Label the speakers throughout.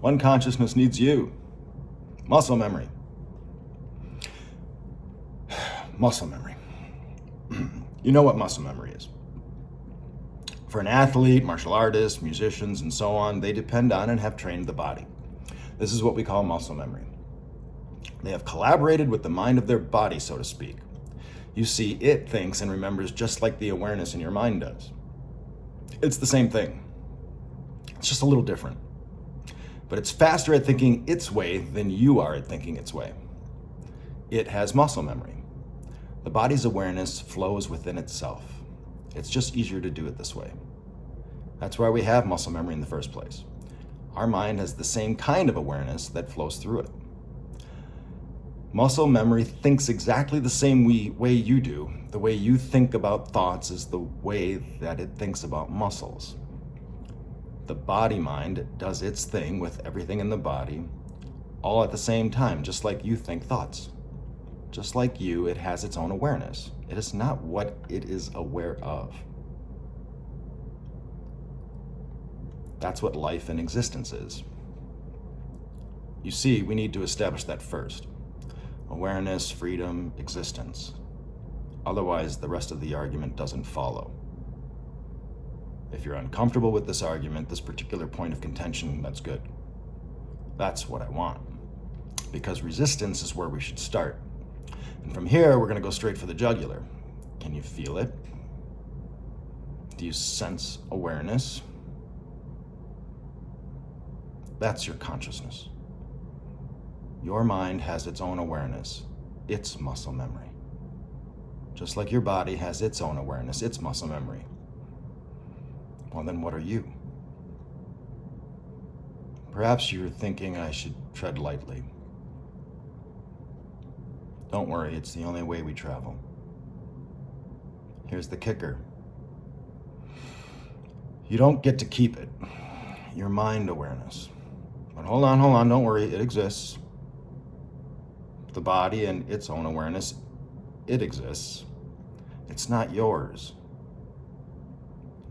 Speaker 1: One consciousness needs you. Muscle memory. Muscle memory. You know what muscle memory is. For an athlete, martial artist, musicians, and so on, they depend on and have trained the body. This is what we call muscle memory. They have collaborated with the mind of their body, so to speak. You see, it thinks and remembers just like the awareness in your mind does. It's the same thing. It's just a little different. But it's faster at thinking its way than you are at thinking its way. It has muscle memory. The body's awareness flows within itself. It's just easier to do it this way. That's why we have muscle memory in the first place. Our mind has the same kind of awareness that flows through it. Muscle memory thinks exactly the same way you do. The way you think about thoughts is the way that it thinks about muscles. The body mind does its thing with everything in the body, all at the same time, just like you think thoughts. Just like you, it has its own awareness. It is not what it is aware of. That's what life and existence is. You see, we need to establish that first. Awareness, freedom, existence. Otherwise, the rest of the argument doesn't follow. If you're uncomfortable with this argument, this particular point of contention, that's good. That's what I want. Because resistance is where we should start. And from here, we're going to go straight for the jugular. Can you feel it? Do you sense awareness? That's your consciousness. Your mind has its own awareness, its muscle memory. Just like your body has its own awareness, its muscle memory. Well, then what are you? Perhaps you're thinking I should tread lightly. Don't worry, it's the only way we travel. Here's the kicker. You don't get to keep it, your mind awareness. But hold on, don't worry, it exists. The body and its own awareness, it exists. It's not yours.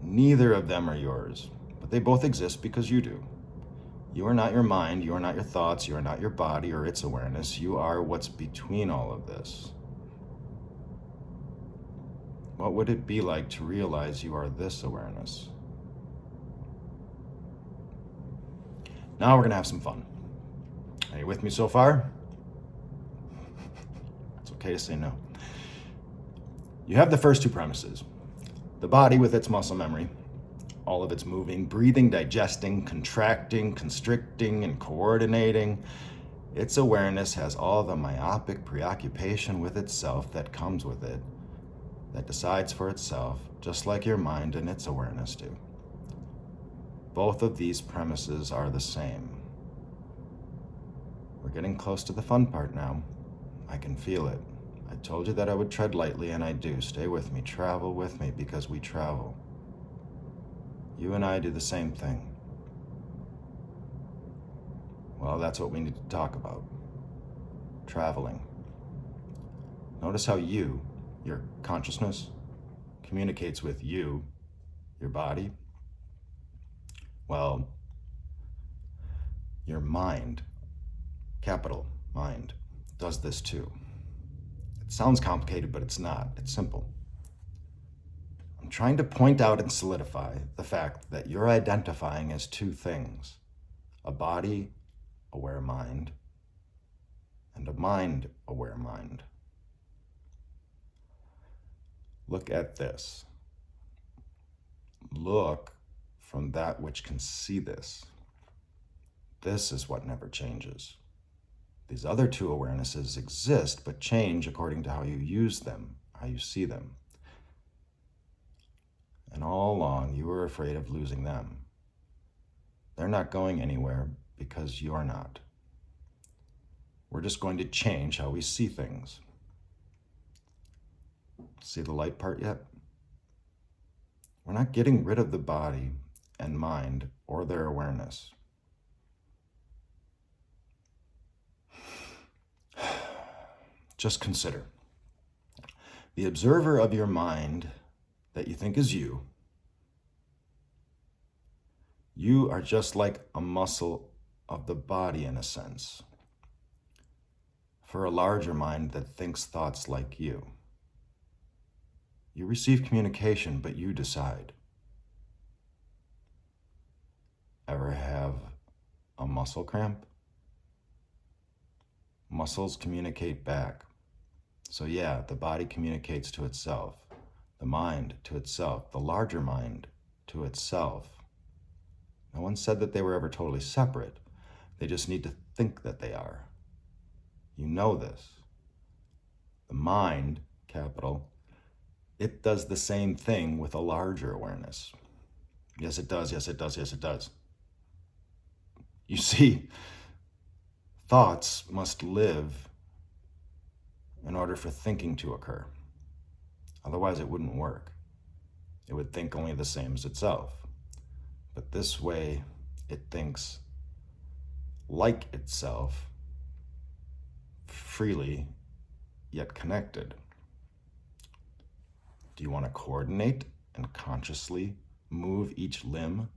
Speaker 1: Neither of them are yours, but they both exist because you do. You are not your mind, you are not your thoughts, you are not your body or its awareness. You are what's between all of this. What would it be like to realize you are this awareness? Now we're going to have some fun. Are you with me so far? It's okay to say no. You have the first two premises. The body with its muscle memory, all of its moving, breathing, digesting, contracting, constricting, and coordinating. Its awareness has all the myopic preoccupation with itself that comes with it, that decides for itself, just like your mind and its awareness do. Both of these premises are the same. We're getting close to the fun part now. I can feel it. I told you that I would tread lightly, and I do. Stay with me, travel with me, because we travel. You and I do the same thing. Well, that's what we need to talk about. Traveling. Notice how you, your consciousness, communicates with you, your body. Well, your mind, capital mind, does this too. It sounds complicated, but it's not. It's simple. I'm trying to point out and solidify the fact that you're identifying as two things: a body-aware mind and a mind-aware mind. Look at this. Look from that which can see this. This is what never changes. These other two awarenesses exist, but change according to how you use them, how you see them. And all along, you were afraid of losing them. They're not going anywhere because you're not. We're just going to change how we see things. See the light part yet? We're not getting rid of the body and mind or their awareness. Just consider. The observer of your mind that you think is you are just like a muscle of the body in a sense, for a larger mind that thinks thoughts like you. You receive communication, but you decide. Ever have a muscle cramp? Muscles communicate back. So yeah, the body communicates to itself, the mind to itself, the larger mind to itself. No one said that they were ever totally separate. They just need to think that they are. You know this. The mind, capital, it does the same thing with a larger awareness. Yes, it does. Yes, it does. Yes, it does. You see, thoughts must live in order for thinking to occur. Otherwise, it wouldn't work. It would think only the same as itself. But this way, it thinks like itself, freely, yet connected. Do you want to coordinate and consciously move each limb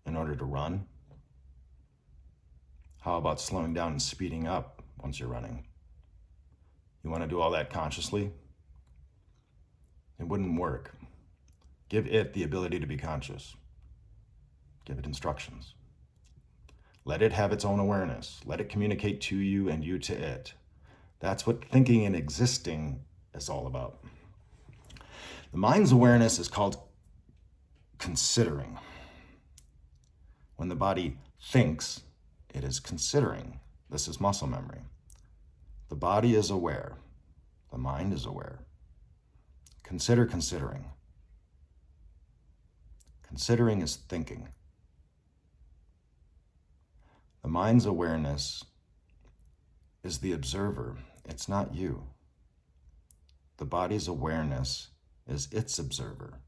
Speaker 1: in order to run? How about slowing down and speeding up once you're running? You want to do all that consciously? It wouldn't work. Give it the ability to be conscious. Give it instructions. Let it have its own awareness. Let it communicate to you and you to it. That's what thinking and existing is all about. The mind's awareness is called considering. When the body thinks, it is considering. This is muscle memory. The body is aware. The mind is aware. Consider considering. Considering is thinking. The mind's awareness is the observer. It's not you. The body's awareness is its observer,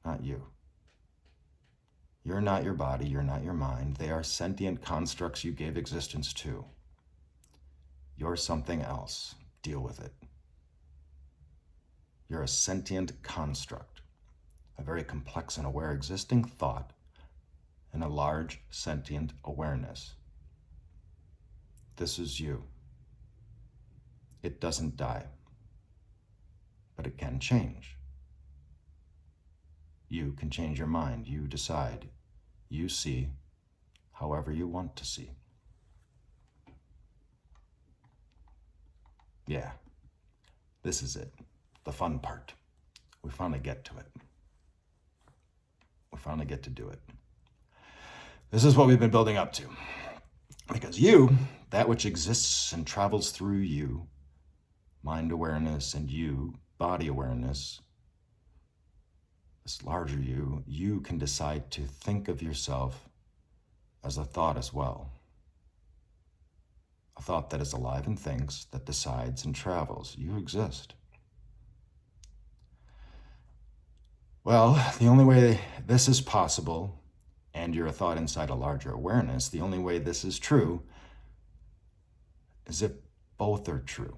Speaker 1: not you. You're not your body, you're not your mind. They are sentient constructs you gave existence to. You're something else. Deal with it. You're a sentient construct, a very complex and aware existing thought, and a large sentient awareness. This is you. It doesn't die, but it can change. You can change your mind. You decide. You see however you want to see. Yeah, this is it, the fun part. We finally get to it. We finally get to do it. This is what we've been building up to. Because you, that which exists and travels through you, mind awareness, and you, body awareness, this larger you, you can decide to think of yourself as a thought as well. A thought that is alive and thinks, that decides and travels. You exist. Well, the only way this is possible, and you're a thought inside a larger awareness, the only way this is true is if both are true.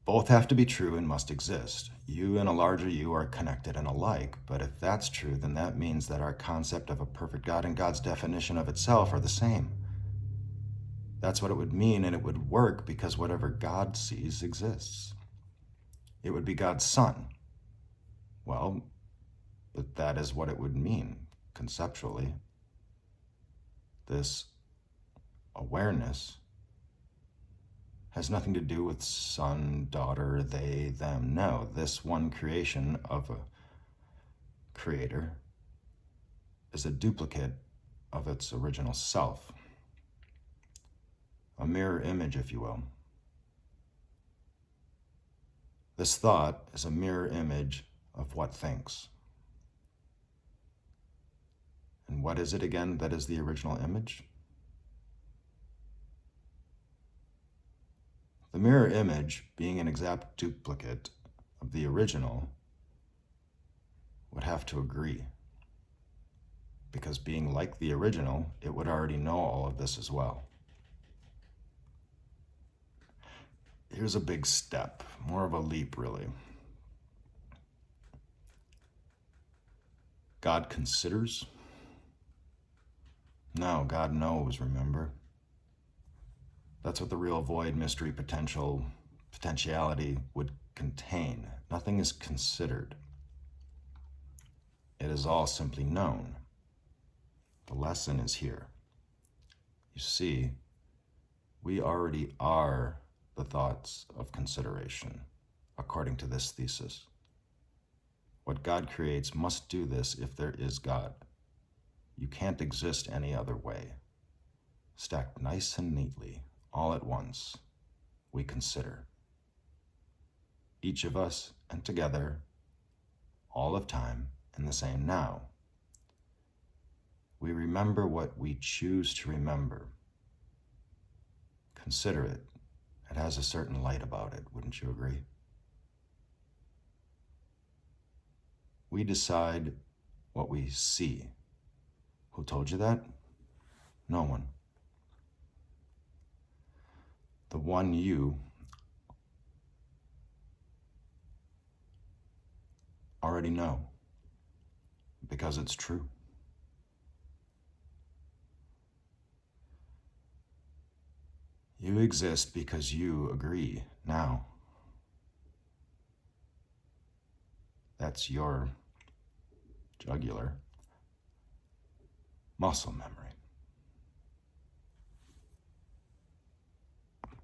Speaker 1: Both have to be true and must exist. You and a larger you are connected and alike, but if that's true, then that means that our concept of a perfect God and God's definition of itself are the same. That's what it would mean, and it would work because whatever God sees exists. It would be God's Son. Well, but that is what it would mean, conceptually. This awareness has nothing to do with son, daughter, they, them. No, this one creation of a creator is a duplicate of its original self. A mirror image, if you will. This thought is a mirror image of what thinks. And what is it again that is the original image? The mirror image, being an exact duplicate of the original, would have to agree. Because being like the original, it would already know all of this as well. Here's a big step, more of a leap, really. God considers, No, God knows, remember? That's what the real void mystery potentiality would contain. Nothing is considered. It is all simply known. The lesson is here. You see, we already are the thoughts of consideration, according to this thesis. What God creates must do this if there is God. You can't exist any other way. Stacked nice and neatly, all at once, we consider. Each of us, and together, all of time, in the same now. We remember what we choose to remember. Consider it. It has a certain light about it, wouldn't you agree? We decide what we see. Who told you that? No one. The one you already know, because it's true. You exist because you agree now. That's your jugular muscle memory.